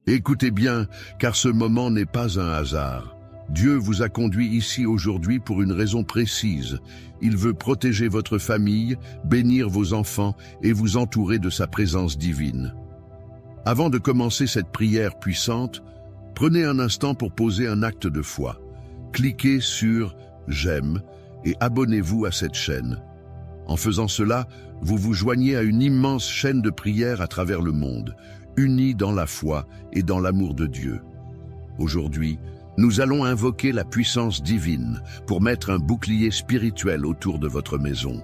Écoutez bien, car ce moment n'est pas un hasard. Dieu vous a conduit ici aujourd'hui pour une raison précise. Il veut protéger votre famille, bénir vos enfants et vous entourer de sa présence divine. Avant de commencer cette prière puissante, prenez un instant pour poser un acte de foi. Cliquez sur « J'aime » et abonnez-vous à cette chaîne. En faisant cela, vous vous joignez à une immense chaîne de prières à travers le monde, unis dans la foi et dans l'amour de Dieu. Aujourd'hui, nous allons invoquer la puissance divine pour mettre un bouclier spirituel autour de votre maison,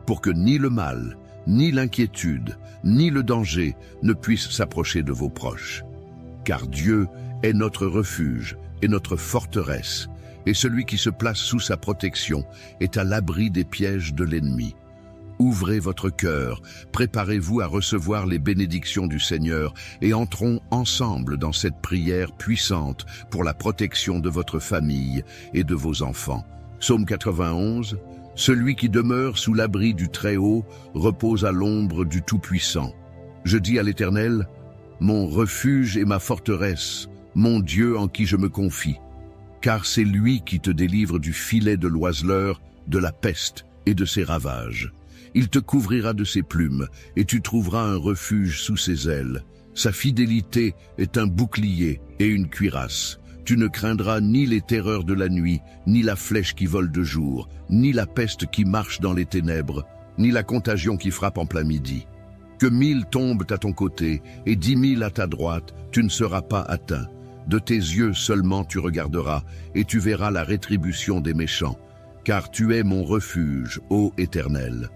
pour que ni le mal, ni l'inquiétude, ni le danger ne puissent s'approcher de vos proches. Car Dieu est notre refuge et notre forteresse, et celui qui se place sous sa protection est à l'abri des pièges de l'ennemi. Ouvrez votre cœur, préparez-vous à recevoir les bénédictions du Seigneur et entrons ensemble dans cette prière puissante pour la protection de votre famille et de vos enfants. Psaume 91, « Celui qui demeure sous l'abri du Très-Haut repose à l'ombre du Tout-Puissant. Je dis à l'Éternel, mon refuge et ma forteresse, mon Dieu en qui je me confie. Car c'est lui qui te délivre du filet de l'oiseleur, de la peste et de ses ravages. Il te couvrira de ses plumes, et tu trouveras un refuge sous ses ailes. Sa fidélité est un bouclier et une cuirasse. Tu ne craindras ni les terreurs de la nuit, ni la flèche qui vole de jour, ni la peste qui marche dans les ténèbres, ni la contagion qui frappe en plein midi. Que 1000 tombent à ton côté, et 10 000 à ta droite, tu ne seras pas atteint. De tes yeux seulement tu regarderas, et tu verras la rétribution des méchants. Car tu es mon refuge, ô Éternel.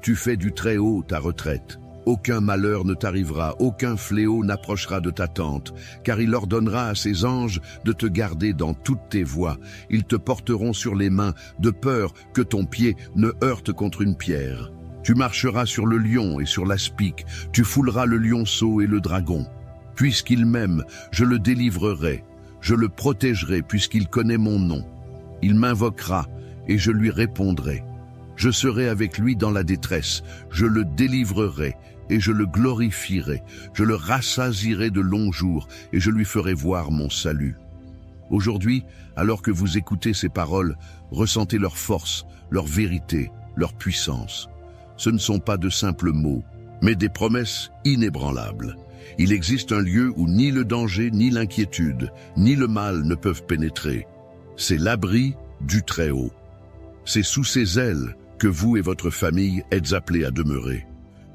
Tu fais du Très-Haut ta retraite. Aucun malheur ne t'arrivera, aucun fléau n'approchera de ta tente, car il ordonnera à ses anges de te garder dans toutes tes voies. Ils te porteront sur les mains, de peur que ton pied ne heurte contre une pierre. Tu marcheras sur le lion et sur l'aspic, tu fouleras le lionceau et le dragon. Puisqu'il m'aime, je le délivrerai, je le protégerai puisqu'il connaît mon nom. Il m'invoquera et je lui répondrai. Je serai avec lui dans la détresse, je le délivrerai et je le glorifierai. Je le rassasierai de longs jours et je lui ferai voir mon salut. Aujourd'hui, alors que vous écoutez ces paroles, ressentez leur force, leur vérité, leur puissance. Ce ne sont pas de simples mots, mais des promesses inébranlables. Il existe un lieu où ni le danger, ni l'inquiétude, ni le mal ne peuvent pénétrer. C'est l'abri du Très-Haut. C'est sous ses ailes que vous et votre famille êtes appelés à demeurer.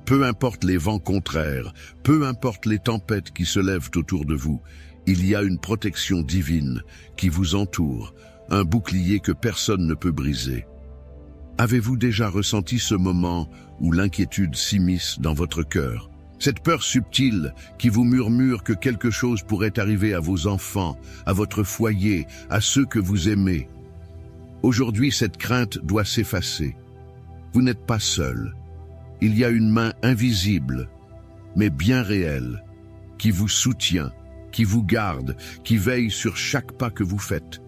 Peu importe les vents contraires, peu importe les tempêtes qui se lèvent autour de vous, il y a une protection divine qui vous entoure, un bouclier que personne ne peut briser. Avez-vous déjà ressenti ce moment où l'inquiétude s'immisce dans votre cœur? Cette peur subtile qui vous murmure que quelque chose pourrait arriver à vos enfants, à votre foyer, à ceux que vous aimez. Aujourd'hui, cette crainte doit s'effacer. Vous n'êtes pas seul. Il y a une main invisible, mais bien réelle, qui vous soutient, qui vous garde, qui veille sur chaque pas que vous faites.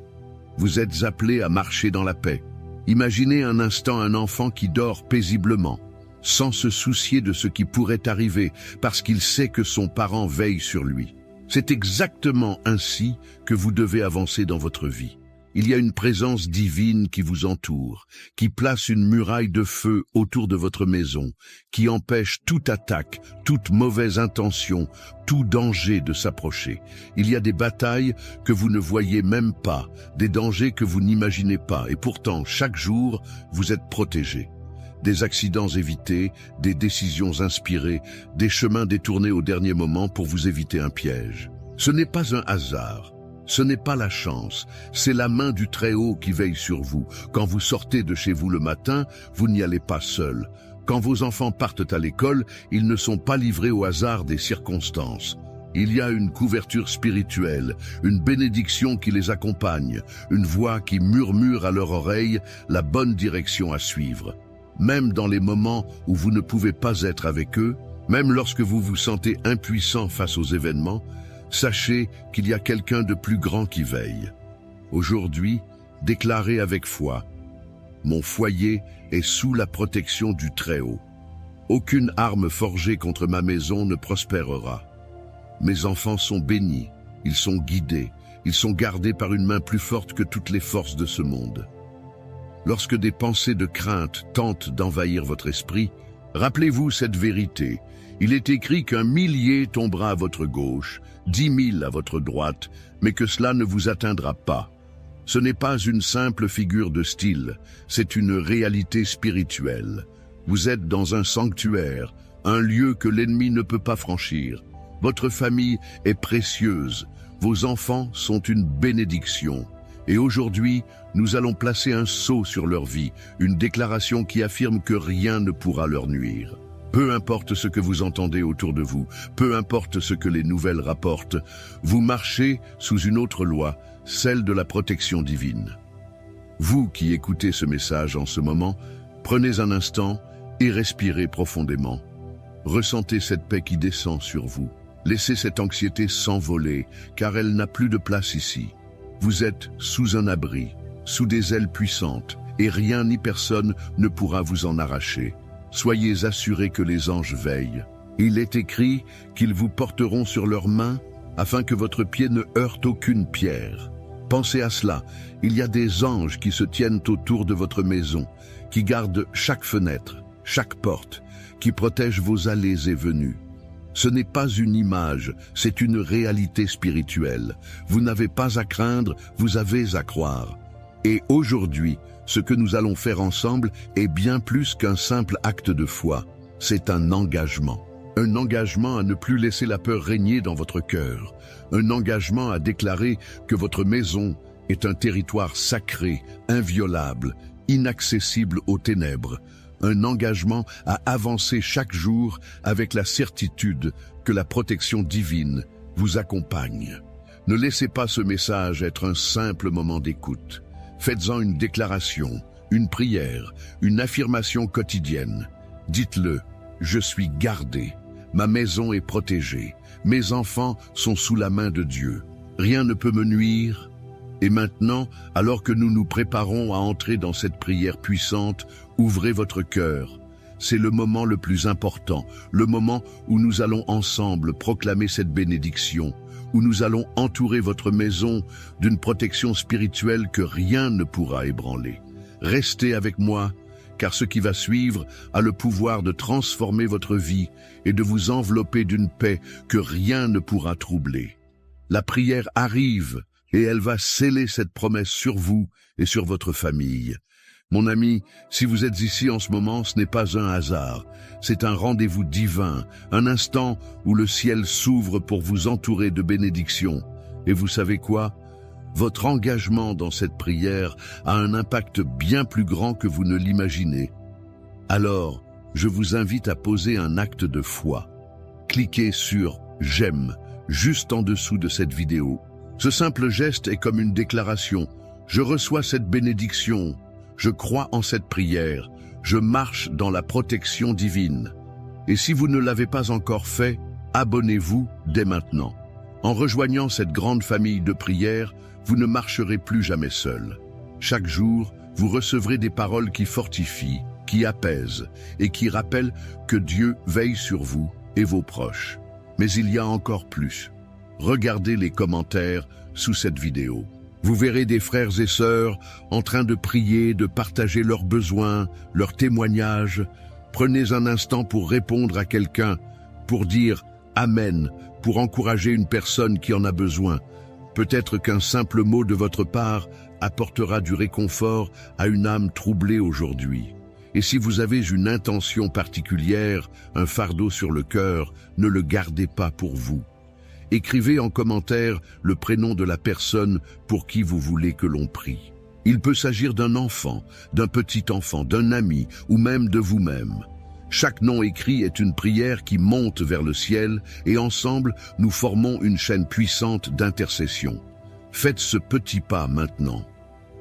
Vous êtes appelés à marcher dans la paix. Imaginez un instant un enfant qui dort paisiblement, sans se soucier de ce qui pourrait arriver, parce qu'il sait que son parent veille sur lui. C'est exactement ainsi que vous devez avancer dans votre vie. Il y a une présence divine qui vous entoure, qui place une muraille de feu autour de votre maison, qui empêche toute attaque, toute mauvaise intention, tout danger de s'approcher. Il y a des batailles que vous ne voyez même pas, des dangers que vous n'imaginez pas, et pourtant, chaque jour, vous êtes protégés. Des accidents évités, des décisions inspirées, des chemins détournés au dernier moment pour vous éviter un piège. Ce n'est pas un hasard. Ce n'est pas la chance, c'est la main du Très-Haut qui veille sur vous. Quand vous sortez de chez vous le matin, vous n'y allez pas seul. Quand vos enfants partent à l'école, ils ne sont pas livrés au hasard des circonstances. Il y a une couverture spirituelle, une bénédiction qui les accompagne, une voix qui murmure à leur oreille la bonne direction à suivre. Même dans les moments où vous ne pouvez pas être avec eux, même lorsque vous vous sentez impuissant face aux événements, sachez qu'il y a quelqu'un de plus grand qui veille. Aujourd'hui, déclarez avec foi, « Mon foyer est sous la protection du Très-Haut. Aucune arme forgée contre ma maison ne prospérera. Mes enfants sont bénis, ils sont guidés, ils sont gardés par une main plus forte que toutes les forces de ce monde. Lorsque des pensées de crainte tentent d'envahir votre esprit, rappelez-vous cette vérité. Il est écrit qu'un millier tombera à votre gauche, 10 000 à votre droite, mais que cela ne vous atteindra pas. Ce n'est pas une simple figure de style, c'est une réalité spirituelle. Vous êtes dans un sanctuaire, un lieu que l'ennemi ne peut pas franchir. Votre famille est précieuse, vos enfants sont une bénédiction. Et aujourd'hui, nous allons placer un sceau sur leur vie, une déclaration qui affirme que rien ne pourra leur nuire. Peu importe ce que vous entendez autour de vous, peu importe ce que les nouvelles rapportent, vous marchez sous une autre loi, celle de la protection divine. Vous qui écoutez ce message en ce moment, prenez un instant et respirez profondément. Ressentez cette paix qui descend sur vous. Laissez cette anxiété s'envoler, car elle n'a plus de place ici. Vous êtes sous un abri, sous des ailes puissantes, et rien ni personne ne pourra vous en arracher. Soyez assurés que les anges veillent. Il est écrit qu'ils vous porteront sur leurs mains, afin que votre pied ne heurte aucune pierre. Pensez à cela, il y a des anges qui se tiennent autour de votre maison, qui gardent chaque fenêtre, chaque porte, qui protègent vos allées et venues. Ce n'est pas une image, c'est une réalité spirituelle. Vous n'avez pas à craindre, vous avez à croire. Et aujourd'hui, ce que nous allons faire ensemble est bien plus qu'un simple acte de foi. C'est un engagement. Un engagement à ne plus laisser la peur régner dans votre cœur. Un engagement à déclarer que votre maison est un territoire sacré, inviolable, inaccessible aux ténèbres. Un engagement à avancer chaque jour avec la certitude que la protection divine vous accompagne. Ne laissez pas ce message être un simple moment d'écoute. Faites-en une déclaration, une prière, une affirmation quotidienne. Dites-le, je suis gardé, ma maison est protégée, mes enfants sont sous la main de Dieu. Rien ne peut me nuire. Et maintenant, alors que nous nous préparons à entrer dans cette prière puissante, ouvrez votre cœur. C'est le moment le plus important, le moment où nous allons ensemble proclamer cette bénédiction, où nous allons entourer votre maison d'une protection spirituelle que rien ne pourra ébranler. Restez avec moi, car ce qui va suivre a le pouvoir de transformer votre vie et de vous envelopper d'une paix que rien ne pourra troubler. La prière arrive, et elle va sceller cette promesse sur vous et sur votre famille. Mon ami, si vous êtes ici en ce moment, ce n'est pas un hasard. C'est un rendez-vous divin, un instant où le ciel s'ouvre pour vous entourer de bénédictions. Et vous savez quoi? Votre engagement dans cette prière a un impact bien plus grand que vous ne l'imaginez. Alors, je vous invite à poser un acte de foi. Cliquez sur « J'aime » juste en dessous de cette vidéo. Ce simple geste est comme une déclaration. Je reçois cette bénédiction. Je crois en cette prière. Je marche dans la protection divine. Et si vous ne l'avez pas encore fait, abonnez-vous dès maintenant. En rejoignant cette grande famille de prières, vous ne marcherez plus jamais seul. Chaque jour, vous recevrez des paroles qui fortifient, qui apaisent et qui rappellent que Dieu veille sur vous et vos proches. Mais il y a encore plus. Regardez les commentaires sous cette vidéo. Vous verrez des frères et sœurs en train de prier, de partager leurs besoins, leurs témoignages. Prenez un instant pour répondre à quelqu'un, pour dire « Amen », pour encourager une personne qui en a besoin. Peut-être qu'un simple mot de votre part apportera du réconfort à une âme troublée aujourd'hui. Et si vous avez une intention particulière, un fardeau sur le cœur, ne le gardez pas pour vous. Écrivez en commentaire le prénom de la personne pour qui vous voulez que l'on prie. Il peut s'agir d'un enfant, d'un petit enfant, d'un ami ou même de vous-même. Chaque nom écrit est une prière qui monte vers le ciel et ensemble, nous formons une chaîne puissante d'intercession. Faites ce petit pas maintenant.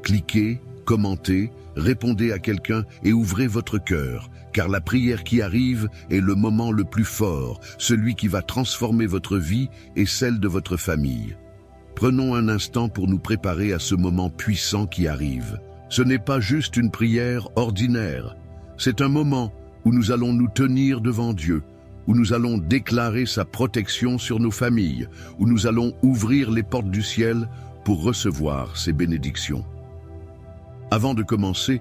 Cliquez, commentez, répondez à quelqu'un et ouvrez votre cœur, car la prière qui arrive est le moment le plus fort, celui qui va transformer votre vie et celle de votre famille. Prenons un instant pour nous préparer à ce moment puissant qui arrive. Ce n'est pas juste une prière ordinaire, c'est un moment où nous allons nous tenir devant Dieu, où nous allons déclarer sa protection sur nos familles, où nous allons ouvrir les portes du ciel pour recevoir ses bénédictions. Avant de commencer,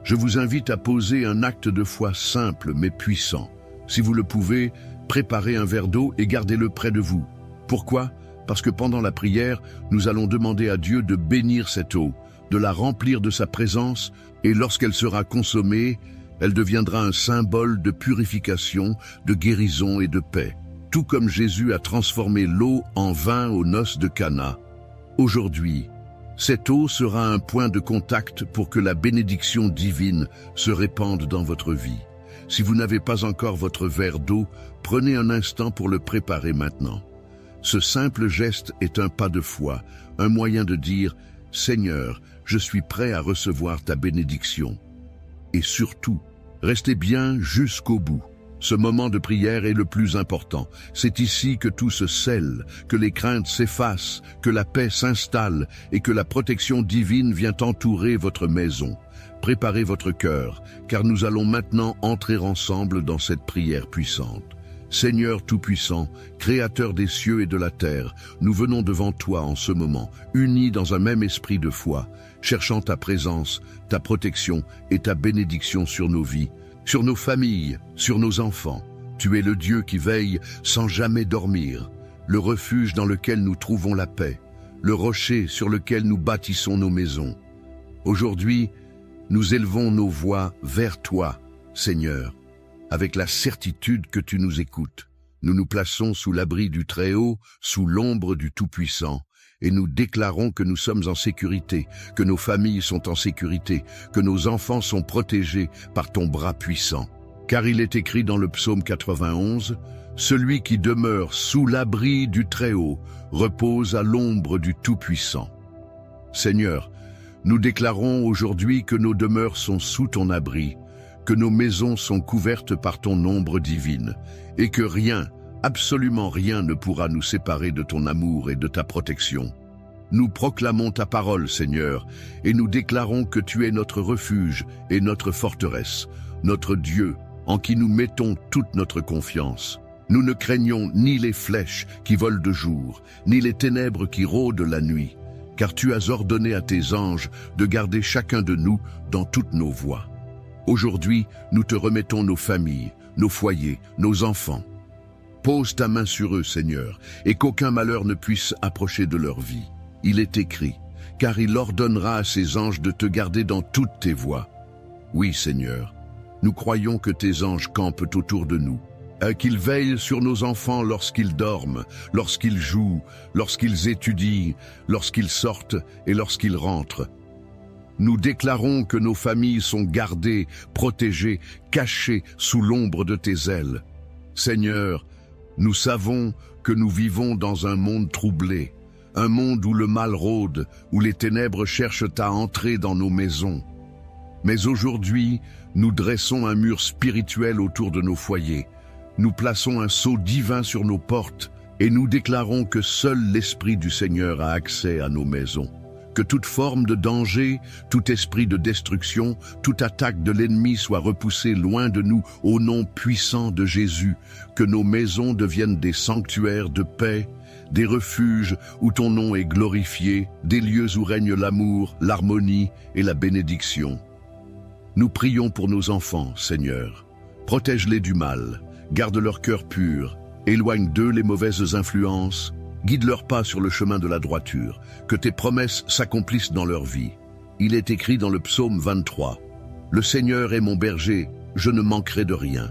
je vous invite à poser un acte de foi simple mais puissant. Si vous le pouvez, préparez un verre d'eau et gardez-le près de vous. Pourquoi? Parce que pendant la prière, nous allons demander à Dieu de bénir cette eau, de la remplir de sa présence, et lorsqu'elle sera consommée, elle deviendra un symbole de purification, de guérison et de paix. Tout comme Jésus a transformé l'eau en vin aux noces de Cana. Aujourd'hui, cette eau sera un point de contact pour que la bénédiction divine se répande dans votre vie. Si vous n'avez pas encore votre verre d'eau, prenez un instant pour le préparer maintenant. Ce simple geste est un pas de foi, un moyen de dire « Seigneur, je suis prêt à recevoir ta bénédiction ». Et surtout, restez bien jusqu'au bout. Ce moment de prière est le plus important. C'est ici que tout se scelle, que les craintes s'effacent, que la paix s'installe et que la protection divine vient entourer votre maison. Préparez votre cœur, car nous allons maintenant entrer ensemble dans cette prière puissante. Seigneur Tout-Puissant, Créateur des cieux et de la terre, nous venons devant toi en ce moment, unis dans un même esprit de foi, cherchant ta présence, ta protection et ta bénédiction sur nos vies, sur nos familles, sur nos enfants. Tu es le Dieu qui veille sans jamais dormir, le refuge dans lequel nous trouvons la paix, le rocher sur lequel nous bâtissons nos maisons. Aujourd'hui, nous élevons nos voix vers toi, Seigneur, avec la certitude que tu nous écoutes. Nous nous plaçons sous l'abri du Très-Haut, sous l'ombre du Tout-Puissant, et nous déclarons que nous sommes en sécurité, que nos familles sont en sécurité, que nos enfants sont protégés par ton bras puissant. Car il est écrit dans le psaume 91, « Celui qui demeure sous l'abri du Très-Haut repose à l'ombre du Tout-Puissant. » Seigneur, nous déclarons aujourd'hui que nos demeures sont sous ton abri, que nos maisons sont couvertes par ton ombre divine, et que rien, absolument rien ne pourra nous séparer de ton amour et de ta protection. Nous proclamons ta parole, Seigneur, et nous déclarons que tu es notre refuge et notre forteresse, notre Dieu, en qui nous mettons toute notre confiance. Nous ne craignons ni les flèches qui volent de jour, ni les ténèbres qui rôdent la nuit, car tu as ordonné à tes anges de garder chacun de nous dans toutes nos voies. Aujourd'hui, nous te remettons nos familles, nos foyers, nos enfants. Pose ta main sur eux, Seigneur, et qu'aucun malheur ne puisse approcher de leur vie. Il est écrit, car il ordonnera à ses anges de te garder dans toutes tes voies. Oui, Seigneur, nous croyons que tes anges campent autour de nous, qu'ils veillent sur nos enfants lorsqu'ils dorment, lorsqu'ils jouent, lorsqu'ils étudient, lorsqu'ils sortent et lorsqu'ils rentrent. Nous déclarons que nos familles sont gardées, protégées, cachées sous l'ombre de tes ailes. Seigneur, nous savons que nous vivons dans un monde troublé, un monde où le mal rôde, où les ténèbres cherchent à entrer dans nos maisons. Mais aujourd'hui, nous dressons un mur spirituel autour de nos foyers. Nous plaçons un sceau divin sur nos portes et nous déclarons que seul l'Esprit du Seigneur a accès à nos maisons. Que toute forme de danger, tout esprit de destruction, toute attaque de l'ennemi soit repoussée loin de nous au nom puissant de Jésus. Que nos maisons deviennent des sanctuaires de paix, des refuges où ton nom est glorifié, des lieux où règne l'amour, l'harmonie et la bénédiction. Nous prions pour nos enfants, Seigneur. Protège-les du mal, garde leur cœur pur, éloigne d'eux les mauvaises influences, guide leurs pas sur le chemin de la droiture, que tes promesses s'accomplissent dans leur vie. Il est écrit dans le psaume 23, « Le Seigneur est mon berger, je ne manquerai de rien. »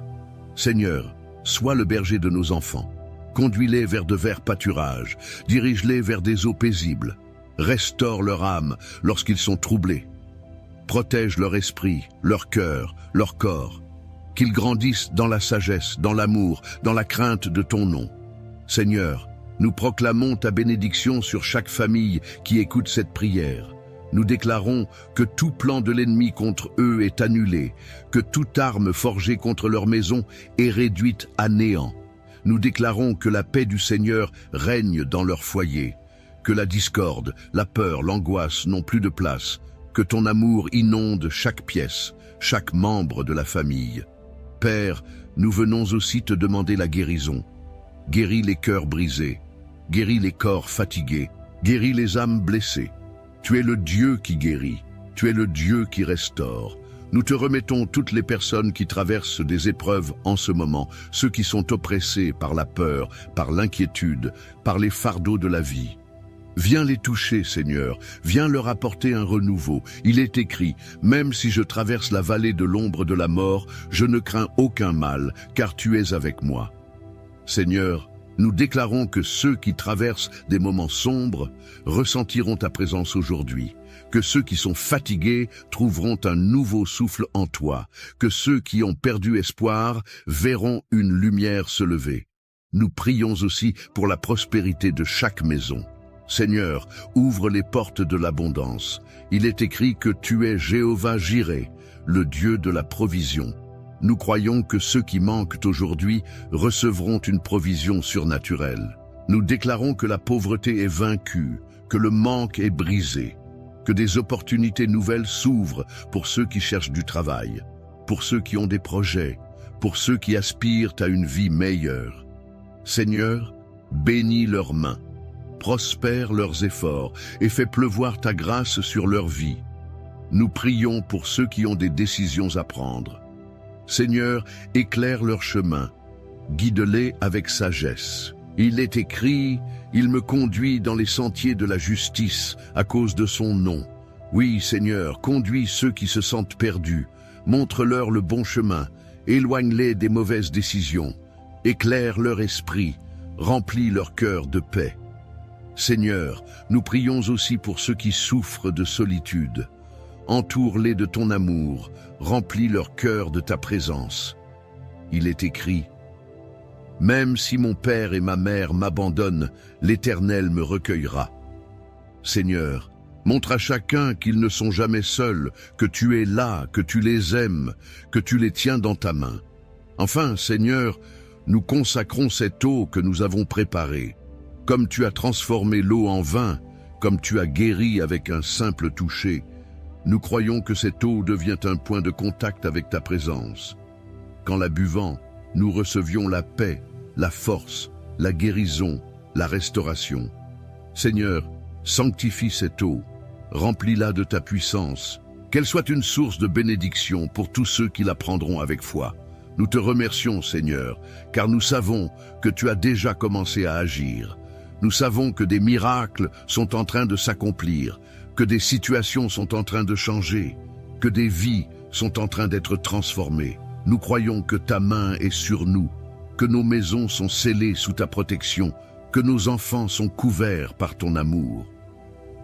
Seigneur, sois le berger de nos enfants. Conduis-les vers de verts pâturages, dirige-les vers des eaux paisibles. Restaure leur âme lorsqu'ils sont troublés. Protège leur esprit, leur cœur, leur corps. Qu'ils grandissent dans la sagesse, dans l'amour, dans la crainte de ton nom. Seigneur, nous proclamons ta bénédiction sur chaque famille qui écoute cette prière. Nous déclarons que tout plan de l'ennemi contre eux est annulé, que toute arme forgée contre leur maison est réduite à néant. Nous déclarons que la paix du Seigneur règne dans leur foyer, que la discorde, la peur, l'angoisse n'ont plus de place, que ton amour inonde chaque pièce, chaque membre de la famille. Père, nous venons aussi te demander la guérison. Guéris les cœurs brisés, guéris les corps fatigués, guéris les âmes blessées. Tu es le Dieu qui guérit, tu es le Dieu qui restaure. Nous te remettons toutes les personnes qui traversent des épreuves en ce moment, ceux qui sont oppressés par la peur, par l'inquiétude, par les fardeaux de la vie. Viens les toucher, Seigneur, viens leur apporter un renouveau. Il est écrit, même si je traverse la vallée de l'ombre de la mort, je ne crains aucun mal, car tu es avec moi. Seigneur, nous déclarons que ceux qui traversent des moments sombres ressentiront ta présence aujourd'hui, que ceux qui sont fatigués trouveront un nouveau souffle en toi, que ceux qui ont perdu espoir verront une lumière se lever. Nous prions aussi pour la prospérité de chaque maison. Seigneur, ouvre les portes de l'abondance. Il est écrit que tu es Jéhovah Jireh, le Dieu de la provision. Nous croyons que ceux qui manquent aujourd'hui recevront une provision surnaturelle. Nous déclarons que la pauvreté est vaincue, que le manque est brisé, que des opportunités nouvelles s'ouvrent pour ceux qui cherchent du travail, pour ceux qui ont des projets, pour ceux qui aspirent à une vie meilleure. Seigneur, bénis leurs mains, prospère leurs efforts et fais pleuvoir ta grâce sur leur vie. Nous prions pour ceux qui ont des décisions à prendre. Seigneur, éclaire leur chemin, guide-les avec sagesse. Il est écrit, il me conduit dans les sentiers de la justice à cause de son nom. Oui, Seigneur, conduis ceux qui se sentent perdus, montre-leur le bon chemin, éloigne-les des mauvaises décisions, éclaire leur esprit, remplis leur cœur de paix. Seigneur, nous prions aussi pour ceux qui souffrent de solitude. Entoure-les de ton amour, remplis leur cœur de ta présence. Il est écrit, « Même si mon père et ma mère m'abandonnent, l'Éternel me recueillera. » Seigneur, montre à chacun qu'ils ne sont jamais seuls, que tu es là, que tu les aimes, que tu les tiens dans ta main. Enfin, Seigneur, nous consacrons cette eau que nous avons préparée. Comme tu as transformé l'eau en vin, comme tu as guéri avec un simple toucher, nous croyons que cette eau devient un point de contact avec ta présence. Qu'en la buvant, nous recevions la paix, la force, la guérison, la restauration. Seigneur, sanctifie cette eau, remplis-la de ta puissance, qu'elle soit une source de bénédiction pour tous ceux qui la prendront avec foi. Nous te remercions, Seigneur, car nous savons que tu as déjà commencé à agir. Nous savons que des miracles sont en train de s'accomplir, que des situations sont en train de changer, que des vies sont en train d'être transformées. Nous croyons que ta main est sur nous, que nos maisons sont scellées sous ta protection, que nos enfants sont couverts par ton amour.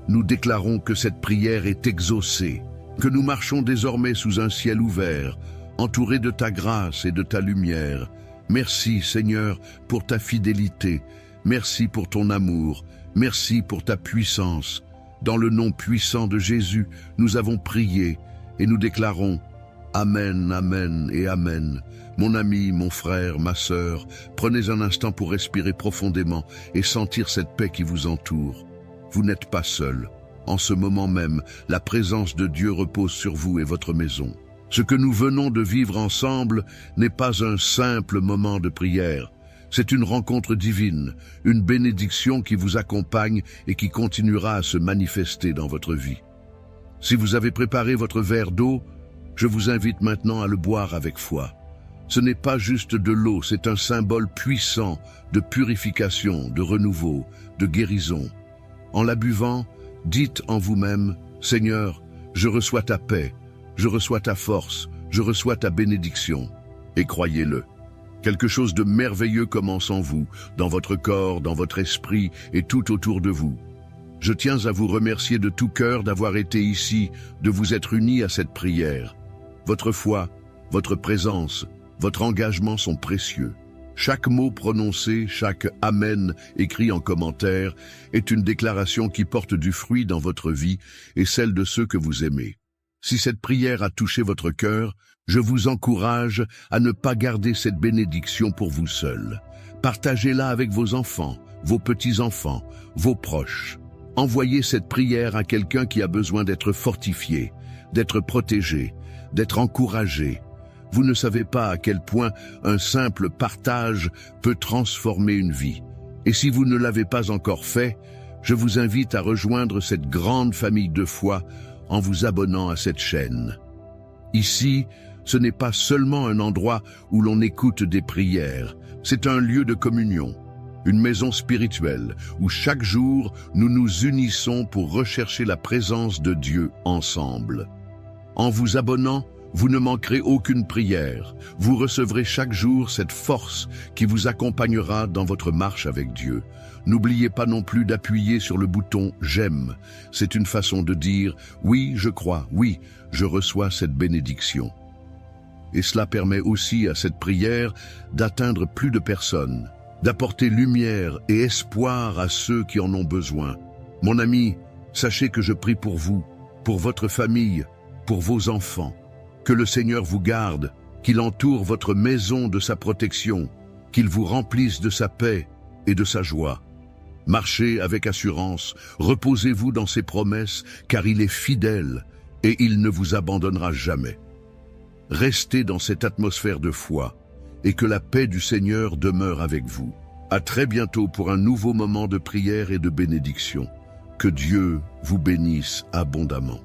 Nous déclarons que cette prière est exaucée, que nous marchons désormais sous un ciel ouvert, entourés de ta grâce et de ta lumière. Merci, Seigneur, pour ta fidélité. Merci pour ton amour. Merci pour ta puissance. Dans le nom puissant de Jésus, nous avons prié et nous déclarons Amen, Amen et Amen. Mon ami, mon frère, ma sœur, prenez un instant pour respirer profondément et sentir cette paix qui vous entoure. Vous n'êtes pas seul. En ce moment même, la présence de Dieu repose sur vous et votre maison. Ce que nous venons de vivre ensemble n'est pas un simple moment de prière. C'est une rencontre divine, une bénédiction qui vous accompagne et qui continuera à se manifester dans votre vie. Si vous avez préparé votre verre d'eau, je vous invite maintenant à le boire avec foi. Ce n'est pas juste de l'eau, c'est un symbole puissant de purification, de renouveau, de guérison. En la buvant, dites en vous-même, « Seigneur, je reçois ta paix, je reçois ta force, je reçois ta bénédiction. » Et croyez-le. Quelque chose de merveilleux commence en vous, dans votre corps, dans votre esprit et tout autour de vous. Je tiens à vous remercier de tout cœur d'avoir été ici, de vous être unis à cette prière. Votre foi, votre présence, votre engagement sont précieux. Chaque mot prononcé, chaque « Amen » écrit en commentaire est une déclaration qui porte du fruit dans votre vie et celle de ceux que vous aimez. Si cette prière a touché votre cœur, je vous encourage à ne pas garder cette bénédiction pour vous seul. Partagez-la avec vos enfants, vos petits-enfants, vos proches. Envoyez cette prière à quelqu'un qui a besoin d'être fortifié, d'être protégé, d'être encouragé. Vous ne savez pas à quel point un simple partage peut transformer une vie. Et si vous ne l'avez pas encore fait, je vous invite à rejoindre cette grande famille de foi en vous abonnant à cette chaîne. Ici, ce n'est pas seulement un endroit où l'on écoute des prières, c'est un lieu de communion, une maison spirituelle où chaque jour nous nous unissons pour rechercher la présence de Dieu ensemble. En vous abonnant, vous ne manquerez aucune prière. Vous recevrez chaque jour cette force qui vous accompagnera dans votre marche avec Dieu. N'oubliez pas non plus d'appuyer sur le bouton « J'aime ». C'est une façon de dire « Oui, je crois, oui, je reçois cette bénédiction ». Et cela permet aussi à cette prière d'atteindre plus de personnes, d'apporter lumière et espoir à ceux qui en ont besoin. Mon ami, sachez que je prie pour vous, pour votre famille, pour vos enfants. Que le Seigneur vous garde, qu'il entoure votre maison de sa protection, qu'il vous remplisse de sa paix et de sa joie. Marchez avec assurance, reposez-vous dans ses promesses, car il est fidèle et il ne vous abandonnera jamais. Restez dans cette atmosphère de foi et que la paix du Seigneur demeure avec vous. À très bientôt pour un nouveau moment de prière et de bénédiction. Que Dieu vous bénisse abondamment.